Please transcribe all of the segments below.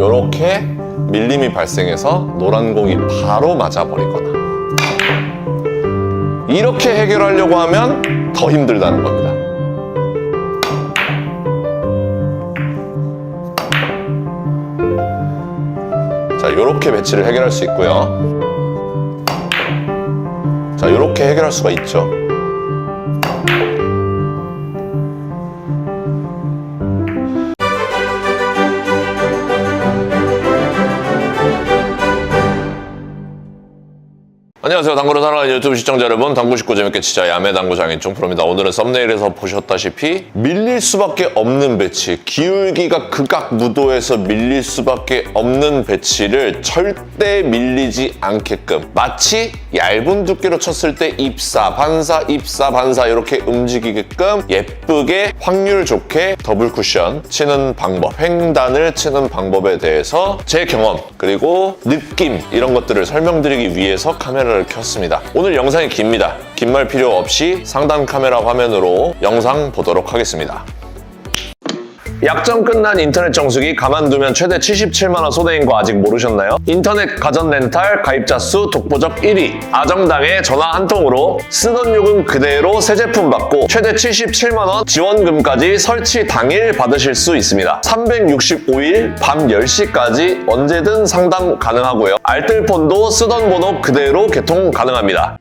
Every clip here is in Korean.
이렇게 밀림이 발생해서 노란 공이 바로 맞아버리거나, 이렇게 해결하려고 하면 더 힘들다는 겁니다. 자, 이렇게 배치를 해결할 수 있고요. 자, 이렇게 해결할 수가 있죠. 안녕하세요. 당구를 사랑하는 유튜브 시청자 여러분, 당구 쉽고 재밌게 치자 야매 당구 장인총 프로입니다. 오늘은 썸네일에서 보셨다시피 밀릴 수밖에 없는 배치, 기울기가 극악무도해서 밀릴 수밖에 없는 배치를 절대 밀리지 않게끔, 마치 얇은 두께로 쳤을 때 입사, 반사, 입사, 반사 이렇게 움직이게끔 예쁘게 확률 좋게 더블 쿠션 치는 방법, 횡단을 치는 방법에 대해서 제 경험 그리고 느낌 이런 것들을 설명드리기 위해서 카메라를 켰습니다. 오늘 영상이 깁니다. 긴 말 필요 없이 상단 카메라 화면으로 영상 보도록 하겠습니다. 약정 끝난 인터넷 정수기 가만두면 최대 77만원 손해인 거 아직 모르셨나요? 인터넷 가전 렌탈 가입자 수 독보적 1위, 아정당에 전화 한 통으로 쓰던 요금 그대로 새 제품 받고 최대 77만원 지원금까지 설치 당일 받으실 수 있습니다. 365일 밤 10시까지 언제든 상담 가능하고요. 알뜰폰도 쓰던 번호 그대로 개통 가능합니다.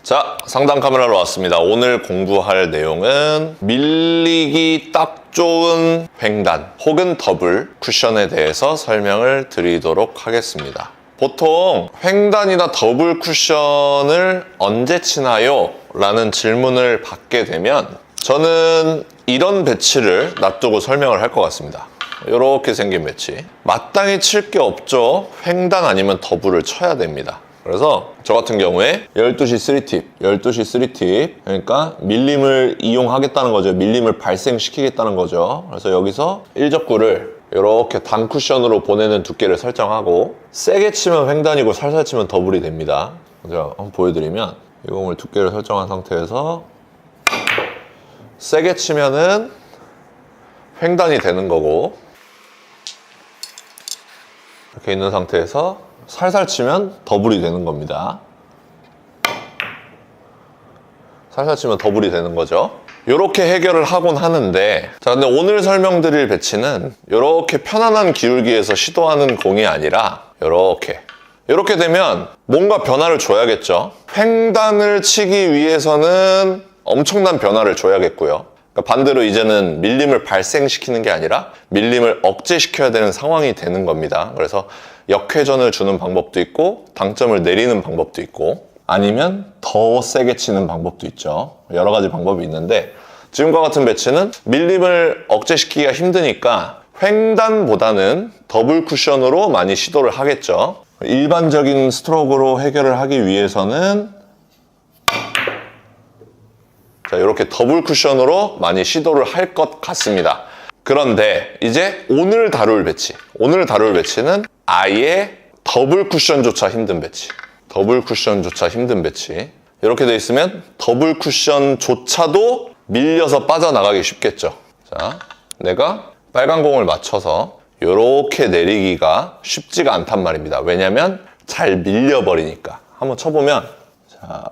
자, 상단 카메라로 왔습니다. 오늘 공부할 내용은 밀리기 딱 좋은 횡단 혹은 더블 쿠션에 대해서 설명을 드리도록 하겠습니다. 보통 횡단이나 더블 쿠션을 언제 치나요? 라는 질문을 받게 되면 저는 이런 배치를 놔두고 설명을 할 것 같습니다. 이렇게 생긴 배치. 마땅히 칠 게 없죠. 횡단 아니면 더블을 쳐야 됩니다. 그래서 저 같은 경우에 12시 3팁, 12시 3팁, 그러니까 밀림을 이용하겠다는 거죠. 밀림을 발생시키겠다는 거죠. 그래서 여기서 1적구를 이렇게 단 쿠션으로 보내는 두께를 설정하고, 세게 치면 횡단이고 살살 치면 더블이 됩니다. 제가 한번 보여드리면 이 공을 두께를 설정한 상태에서 세게 치면은 횡단이 되는 거고, 이렇게 있는 상태에서 살살 치면 더블이 되는 겁니다. 살살 치면 더블이 되는 거죠. 이렇게 해결을 하곤 하는데, 자, 근데 오늘 설명드릴 배치는 이렇게 편안한 기울기에서 시도하는 공이 아니라 이렇게 되면 뭔가 변화를 줘야겠죠. 횡단을 치기 위해서는 엄청난 변화를 줘야겠고요. 그러니까 반대로 이제는 밀림을 발생시키는 게 아니라 밀림을 억제시켜야 되는 상황이 되는 겁니다. 그래서 역회전을 주는 방법도 있고, 당점을 내리는 방법도 있고, 아니면 더 세게 치는 방법도 있죠. 여러 가지 방법이 있는데, 지금과 같은 배치는 밀림을 억제시키기가 힘드니까 횡단보다는 더블 쿠션으로 많이 시도를 하겠죠. 일반적인 스트로크로 해결을 하기 위해서는 자, 이렇게 더블 쿠션으로 많이 시도를 할 것 같습니다. 그런데 이제 오늘 다룰 배치는 아예 더블 쿠션조차 힘든 배치. 이렇게 돼 있으면 더블 쿠션조차도 밀려서 빠져나가기 쉽겠죠. 자, 내가 빨간 공을 맞춰서 이렇게 내리기가 쉽지가 않단 말입니다. 왜냐면 잘 밀려버리니까. 한번 쳐보면, 자,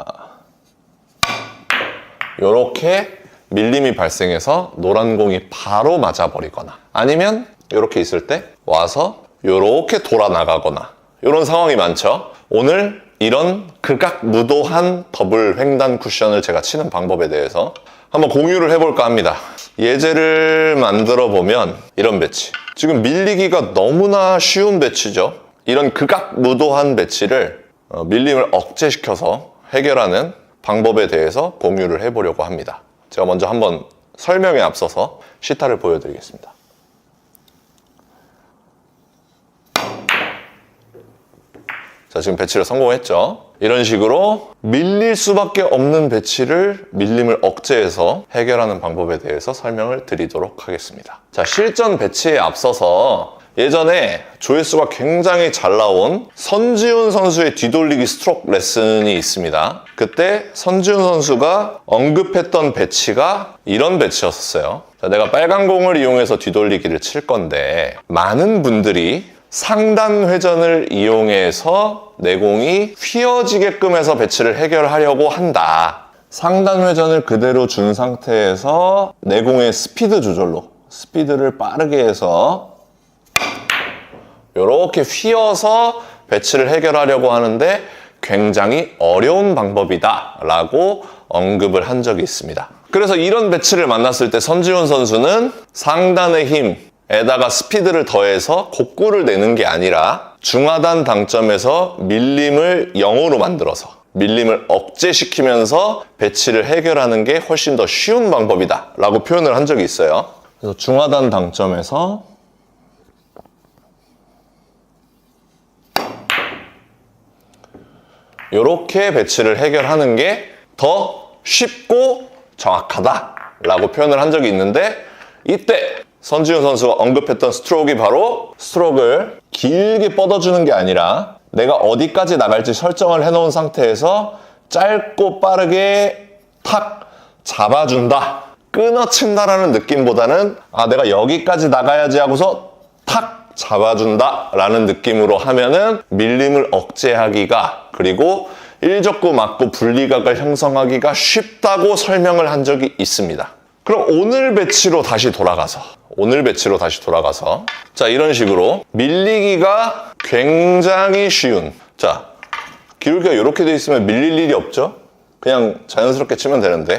이렇게 밀림이 발생해서 노란 공이 바로 맞아버리거나, 아니면 이렇게 있을 때 와서 이렇게 돌아 나가거나, 이런 상황이 많죠. 오늘 이런 극악무도한 더블 횡단 쿠션을 제가 치는 방법에 대해서 한번 공유를 해볼까 합니다. 예제를 만들어 보면 이런 배치, 지금 밀리기가 너무나 쉬운 배치죠. 이런 극악무도한 배치를 밀림을 억제시켜서 해결하는 방법에 대해서 공유를 해보려고 합니다. 제가 먼저 한번 설명에 앞서서 시타를 보여드리겠습니다. 자, 지금 배치를 성공했죠. 이런 식으로 밀릴 수밖에 없는 배치를 밀림을 억제해서 해결하는 방법에 대해서 설명을 드리도록 하겠습니다. 자, 실전 배치에 앞서서 예전에 조회수가 굉장히 잘 나온 선지훈 선수의 뒤돌리기 스트로크 레슨이 있습니다. 그때 선지훈 선수가 언급했던 배치가 이런 배치였어요. 자, 내가 빨간 공을 이용해서 뒤돌리기를 칠 건데, 많은 분들이 상단 회전을 이용해서 내공이 휘어지게끔 해서 배치를 해결하려고 한다. 상단 회전을 그대로 준 상태에서 내공의 스피드 조절로 스피드를 빠르게 해서 이렇게 휘어서 배치를 해결하려고 하는데 굉장히 어려운 방법이다 라고 언급을 한 적이 있습니다. 그래서 이런 배치를 만났을 때 선지훈 선수는 상단의 힘에다가 스피드를 더해서 곡구를 내는 게 아니라 중하단 당점에서 밀림을 0으로 만들어서 밀림을 억제시키면서 배치를 해결하는 게 훨씬 더 쉬운 방법이다 라고 표현을 한 적이 있어요. 그래서 중하단 당점에서 이렇게 배치를 해결하는 게 더 쉽고 정확하다라고 표현을 한 적이 있는데 이때 선지훈 선수가 언급했던 스트로크가 바로 스트로크를 길게 뻗어주는 게 아니라 내가 어디까지 나갈지 설정을 해놓은 상태에서 짧고 빠르게 탁 잡아준다. 끊어친다라는 느낌보다는 내가 여기까지 나가야지 하고서 탁 잡아준다 라는 느낌으로 하면은 밀림을 억제하기가 그리고 일적구 맞고 분리각을 형성하기가 쉽다고 설명을 한 적이 있습니다. 그럼 오늘 배치로 다시 돌아가서 자 이런 식으로 밀리기가 굉장히 쉬운 자 기울기가 이렇게 돼 있으면 밀릴 일이 없죠? 그냥 자연스럽게 치면 되는데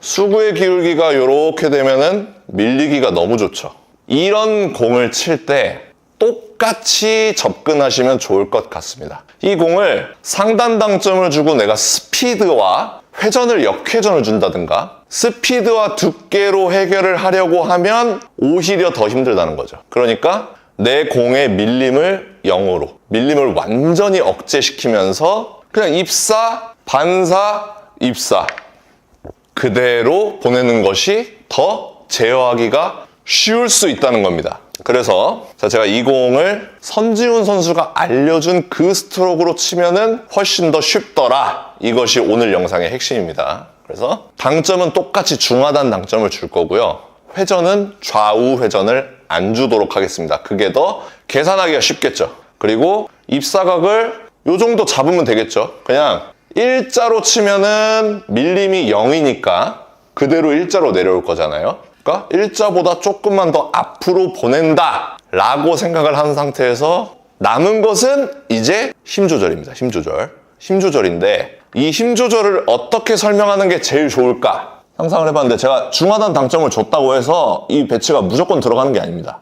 수구의 기울기가 이렇게 되면은 밀리기가 너무 좋죠. 이런 공을 칠 때 똑같이 접근하시면 좋을 것 같습니다. 이 공을 상단 당점을 주고 내가 스피드와 회전을 역회전을 준다든가 스피드와 두께로 해결을 하려고 하면 오히려 더 힘들다는 거죠. 그러니까 내 공의 밀림을 0으로 밀림을 완전히 억제시키면서 그냥 입사, 반사, 입사 그대로 보내는 것이 더 제어하기가 쉬울 수 있다는 겁니다. 그래서 제가 이 공을 선지훈 선수가 알려준 그 스트로크로 치면은 훨씬 더 쉽더라. 이것이 오늘 영상의 핵심입니다. 그래서 당점은 똑같이 중하단 당점을 줄 거고요. 회전은 좌우 회전을 안 주도록 하겠습니다. 그게 더 계산하기가 쉽겠죠. 그리고 입사각을 이 정도 잡으면 되겠죠. 그냥 일자로 치면은 밀림이 0이니까 그대로 일자로 내려올 거잖아요. 그러니까 일자보다 조금만 더 앞으로 보낸다 라고 생각을 한 상태에서 남은 것은 이제 힘 조절입니다. 힘 조절인데 이 힘 조절을 어떻게 설명하는 게 제일 좋을까 상상을 해봤는데 제가 중하단 당점을 줬다고 해서 이 배치가 무조건 들어가는 게 아닙니다.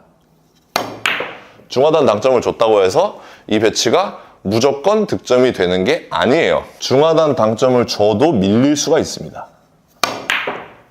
중하단 당점을 줬다고 해서 이 배치가 무조건 득점이 되는 게 아니에요. 중하단 당점을 줘도 밀릴 수가 있습니다.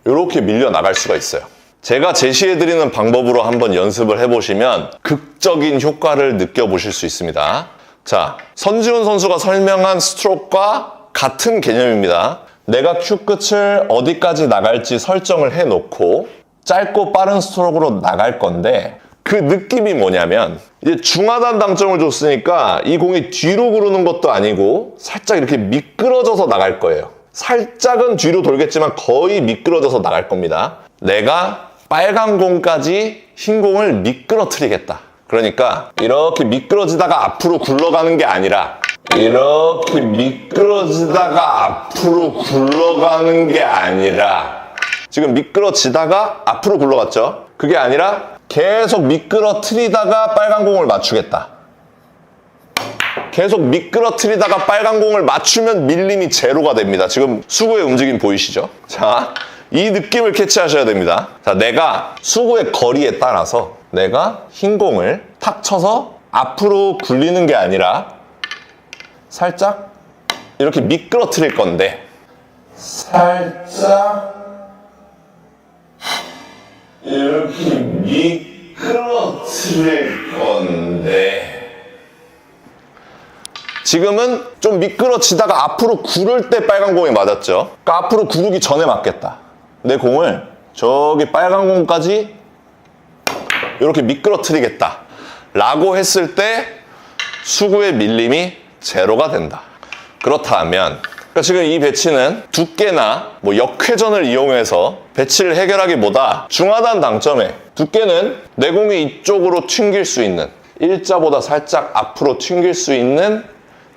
이렇게 밀려 나갈 수가 있어요. 제가 제시해드리는 방법으로 한번 연습을 해보시면 극적인 효과를 느껴보실 수 있습니다. 자, 선지훈 선수가 설명한 스트로크와 같은 개념입니다. 내가 큐 끝을 어디까지 나갈지 설정을 해놓고 짧고 빠른 스트로크로 나갈 건데 그 느낌이 뭐냐면 이제 중하단 당점을 줬으니까 이 공이 뒤로 구르는 것도 아니고 살짝 이렇게 미끄러져서 나갈 거예요. 살짝은 뒤로 돌겠지만 거의 미끄러져서 나갈 겁니다. 내가 빨간 공까지 흰 공을 미끄러뜨리겠다. 그러니까 이렇게 미끄러지다가 앞으로 굴러가는 게 아니라 이렇게 미끄러지다가 앞으로 굴러가는 게 아니라 지금 미끄러지다가 앞으로 굴러갔죠? 그게 아니라 계속 미끄러뜨리다가 빨간 공을 맞추겠다. 계속 미끄러뜨리다가 빨간 공을 맞추면 밀림이 제로가 됩니다. 지금 수구의 움직임 보이시죠? 자, 이 느낌을 캐치하셔야 됩니다. 자, 내가 수구의 거리에 따라서 내가 흰 공을 탁 쳐서 앞으로 굴리는 게 아니라 살짝 이렇게 미끄러뜨릴 건데 살짝 이렇게 미끄러뜨릴 건데 지금은 좀 미끄러지다가 앞으로 구를 때 빨간 공이 맞았죠. 그러니까 앞으로 구르기 전에 맞겠다. 내 공을 저기 빨간 공까지 이렇게 미끄러뜨리겠다 라고 했을 때 수구의 밀림이 제로가 된다. 그렇다면 그러니까 지금 이 배치는 두께나 뭐 역회전을 이용해서 배치를 해결하기보다 중하단 당점에 두께는 내 공이 이쪽으로 튕길 수 있는 일자보다 살짝 앞으로 튕길 수 있는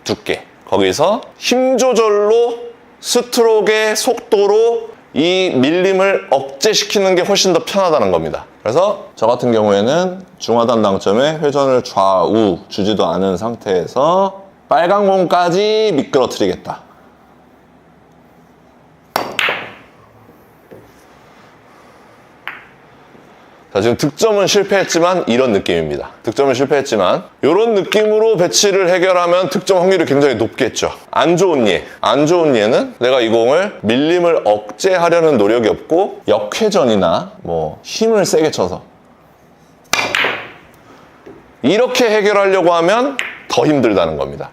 두께. 거기서 힘 조절로 스트로크의 속도로 이 밀림을 억제시키는 게 훨씬 더 편하다는 겁니다. 그래서 저 같은 경우에는 중하단 당점에 회전을 좌우 주지도 않은 상태에서 빨간 공까지 미끄러뜨리겠다. 자, 지금 득점은 실패했지만 이런 느낌입니다. 득점은 실패했지만 이런 느낌으로 배치를 해결하면 득점 확률이 굉장히 높겠죠. 안 좋은 예. 안 좋은 예는 내가 이 공을 밀림을 억제하려는 노력이 없고 역회전이나 뭐 힘을 세게 쳐서 이렇게 해결하려고 하면 더 힘들다는 겁니다.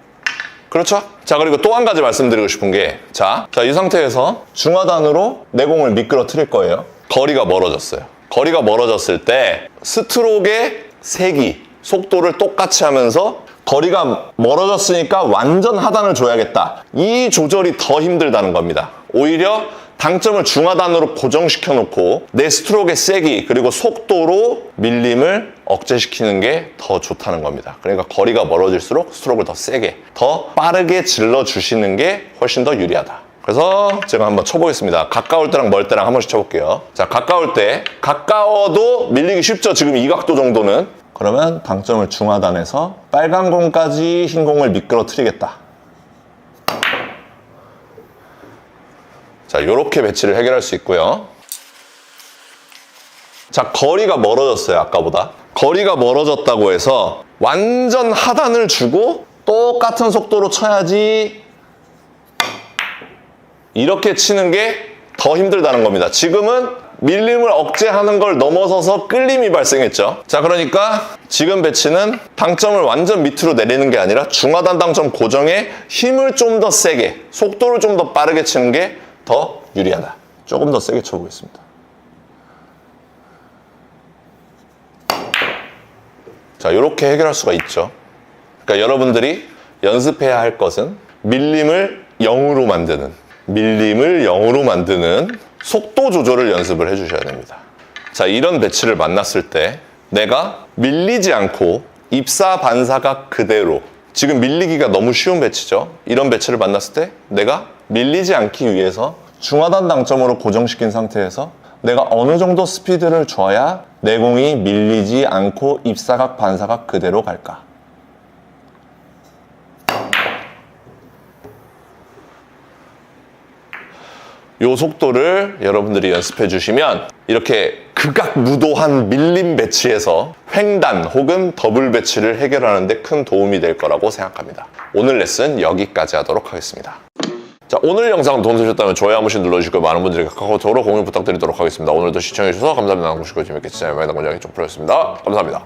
그렇죠? 자, 그리고 또 한 가지 말씀드리고 싶은 게 자, 이 상태에서 중하단으로 내 공을 미끄러뜨릴 거예요. 거리가 멀어졌어요. 거리가 멀어졌을 때 스트로크의 세기, 속도를 똑같이 하면서 거리가 멀어졌으니까 완전 하단을 줘야겠다. 이 조절이 더 힘들다는 겁니다. 오히려 당점을 중하단으로 고정시켜 놓고 내 스트로크의 세기 그리고 속도로 밀림을 억제시키는 게 더 좋다는 겁니다. 그러니까 거리가 멀어질수록 스트로크를 더 세게, 더 빠르게 질러주시는 게 훨씬 더 유리하다. 그래서 제가 한번 쳐보겠습니다. 가까울 때랑 멀 때랑 한 번씩 쳐볼게요. 자, 가까울 때, 가까워도 밀리기 쉽죠? 지금 이 각도 정도는. 그러면 당점을 중하단에서 빨간 공까지 흰 공을 미끄러뜨리겠다. 자, 이렇게 배치를 해결할 수 있고요. 자, 거리가 멀어졌어요, 아까보다. 거리가 멀어졌다고 해서 완전 하단을 주고 똑같은 속도로 쳐야지 이렇게 치는 게 더 힘들다는 겁니다. 지금은 밀림을 억제하는 걸 넘어서서 끌림이 발생했죠. 자, 그러니까 지금 배치는 당점을 완전 밑으로 내리는 게 아니라 중하단 당점 고정에 힘을 좀 더 세게, 속도를 좀 더 빠르게 치는 게 더 유리하다. 조금 더 세게 쳐보겠습니다. 자, 이렇게 해결할 수가 있죠. 그러니까 여러분들이 연습해야 할 것은 밀림을 0으로 만드는 속도 조절을 연습을 해주셔야 됩니다. 자, 이런 배치를 만났을 때 내가 밀리지 않고 입사 반사각 그대로, 지금 밀리기가 너무 쉬운 배치죠. 이런 배치를 만났을 때 내가 밀리지 않기 위해서 중하단 당점으로 고정시킨 상태에서 내가 어느 정도 스피드를 줘야 내 공이 밀리지 않고 입사각 반사각 그대로 갈까? 요 속도를 여러분들이 연습해 주시면 이렇게 극악무도한 밀림 배치에서 횡단 혹은 더블 배치를 해결하는 데 큰 도움이 될 거라고 생각합니다. 오늘 레슨 여기까지 하도록 하겠습니다. 자, 오늘 영상 도움 되셨다면 좋아요 한 번씩 눌러주시고 많은 분들이 카카오톡으로 공유 부탁드리도록 하겠습니다. 오늘도 시청해주셔서 감사합니다. 당구식고 재밌게 진짜 많이 당구장이 좀 풀렸습니다. 감사합니다.